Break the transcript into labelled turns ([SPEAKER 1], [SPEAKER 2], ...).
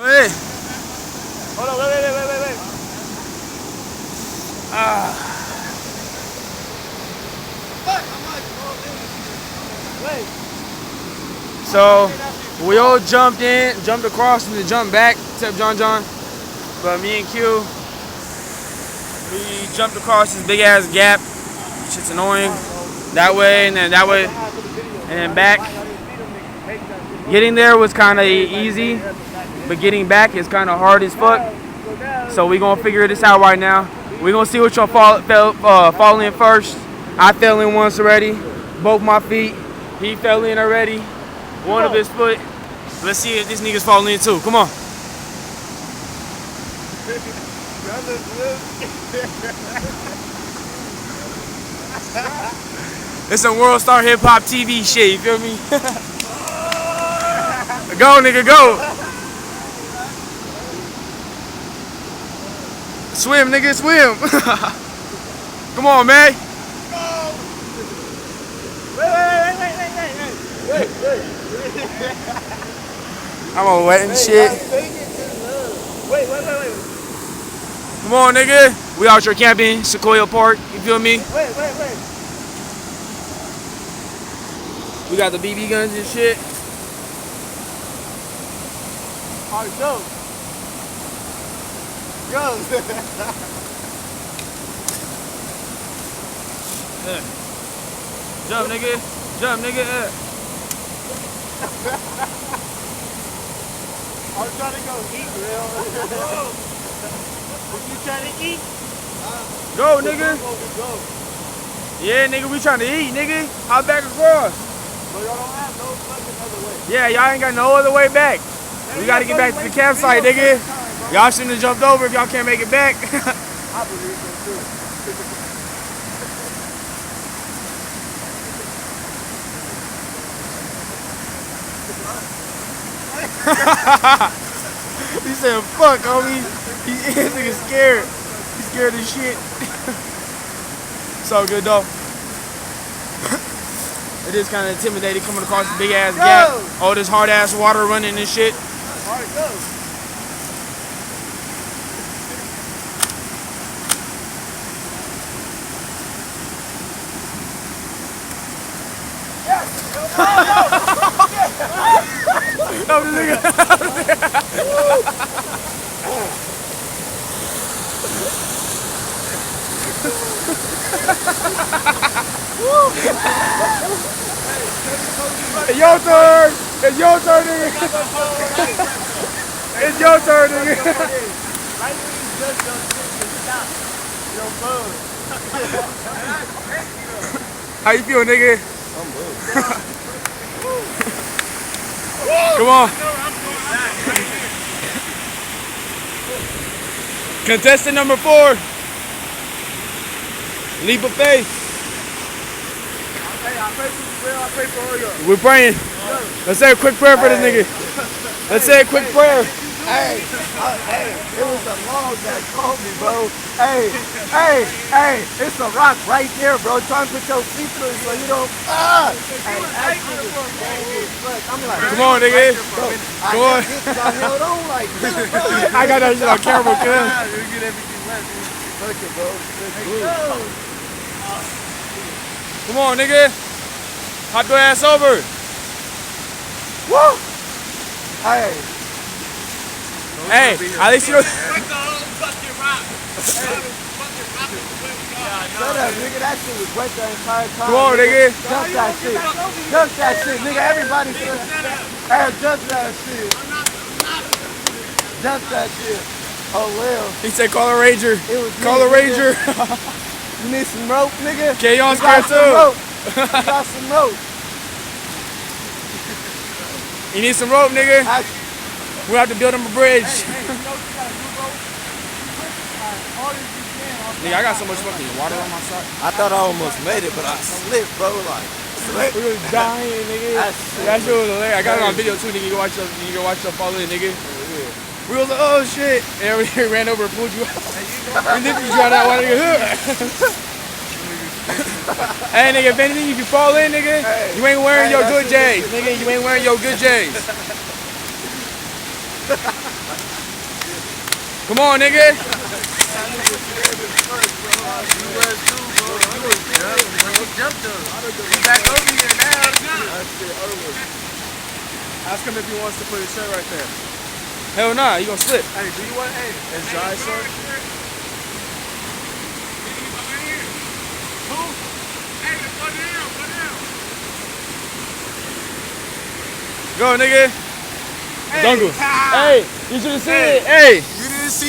[SPEAKER 1] Wait.
[SPEAKER 2] Hold on, wait.
[SPEAKER 1] So we all jumped across and then jumped back, except John. But me and Q, we jumped across this big ass gap. Shit's annoying. That way and then that way and then back. Getting there was kind of easy, but getting back is kind of hard as fuck. So we gonna figure this out right now. We gonna see which one fall in first. I fell in once already, both my feet. He fell in already, one of his foot. Let's see if this nigga's falling in too. Come on. It's some World Star Hip Hop TV shit, you feel me? Go, nigga, go. Swim, nigga, swim. Come on, man. Wait. I'm all wet and shit.
[SPEAKER 2] Wait.
[SPEAKER 1] Come on, nigga. We out here camping, Sequoia Park. You feel me?
[SPEAKER 2] Wait.
[SPEAKER 1] We got the BB guns and shit.
[SPEAKER 2] Alright, go.
[SPEAKER 1] Jump, nigga.
[SPEAKER 2] I'm trying to go eat, real. You trying to eat?
[SPEAKER 1] Go, nigga.
[SPEAKER 2] Go.
[SPEAKER 1] Yeah, nigga, we trying to eat, nigga. Hop back across.
[SPEAKER 2] So y'all don't have no fucking other way.
[SPEAKER 1] Yeah, y'all ain't got no other way back. We gotta get back to the campsite, nigga. Y'all shouldn't have jumped over if y'all can't make it back.
[SPEAKER 2] I believe so too.
[SPEAKER 1] He said, fuck, homie. This nigga scared. He's scared as shit. It's all good, though. It is kind of intimidating coming across this big ass gap. All this hard ass water running and shit.
[SPEAKER 2] Alright, go.
[SPEAKER 1] Oh, the nigga. It's your turn, nigga. It's your turn, nigga. How you feel, nigga? Come on. Contestant number 4. Leap of faith.
[SPEAKER 2] I pray for you, bro. I pray for all y'all.
[SPEAKER 1] We're praying. Let's say a quick prayer for this nigga. Let's say a quick prayer.
[SPEAKER 2] Hey, it was the Lord that called me, bro. Hey, it's a rock right there, bro. Try and put your feet through it so you don't. I'm like,
[SPEAKER 1] Come on, nigga.
[SPEAKER 2] bro,
[SPEAKER 1] Come on.
[SPEAKER 2] I held on like this, bro.
[SPEAKER 1] I got that shit on camera, cuz.
[SPEAKER 2] You get everything left. Fuck it, bro.
[SPEAKER 1] Come on, nigga. Hop your ass over.
[SPEAKER 2] Woo! Hey.
[SPEAKER 1] Hey, at least you know.
[SPEAKER 2] Shut up, nigga. That shit was wet the entire time.
[SPEAKER 1] Come on, nigga.
[SPEAKER 2] Jump that shit. Jump that shit, nigga. Everybody should. Hey, jump that shit. Jump that shit. Oh, well.
[SPEAKER 1] He said call a ranger.
[SPEAKER 2] It was me,
[SPEAKER 1] Call a ranger.
[SPEAKER 2] You need some rope, nigga?
[SPEAKER 1] Okay, you on
[SPEAKER 2] We got
[SPEAKER 1] square
[SPEAKER 2] some
[SPEAKER 1] too.
[SPEAKER 2] rope. We got some rope.
[SPEAKER 1] You need some rope, nigga?
[SPEAKER 2] I-
[SPEAKER 1] We have to build him a bridge. Nigga, I got so much fucking water on my sock.
[SPEAKER 2] I thought I almost made it, but I slipped, bro. Like, slipped.
[SPEAKER 1] We was dying, nigga. That shit was hilarious. I got it on video too, nigga. You can watch yourself fall in, nigga. We was like, oh shit. And we ran over and pulled you out. And then you drowned out one nigga. Hey, nigga, if anything, you can fall in, nigga. You ain't wearing your good J's, nigga. You ain't wearing your good J's. Come on, nigga.
[SPEAKER 3] Ask him if he wants to put his shirt right there.
[SPEAKER 1] Hell nah, you gonna slip.
[SPEAKER 3] Hey, do you want? Hey, it's dry, sir.
[SPEAKER 1] Go, nigga. Hey, Dungle. Hey, you should have seen it. Hey.
[SPEAKER 3] You didn't see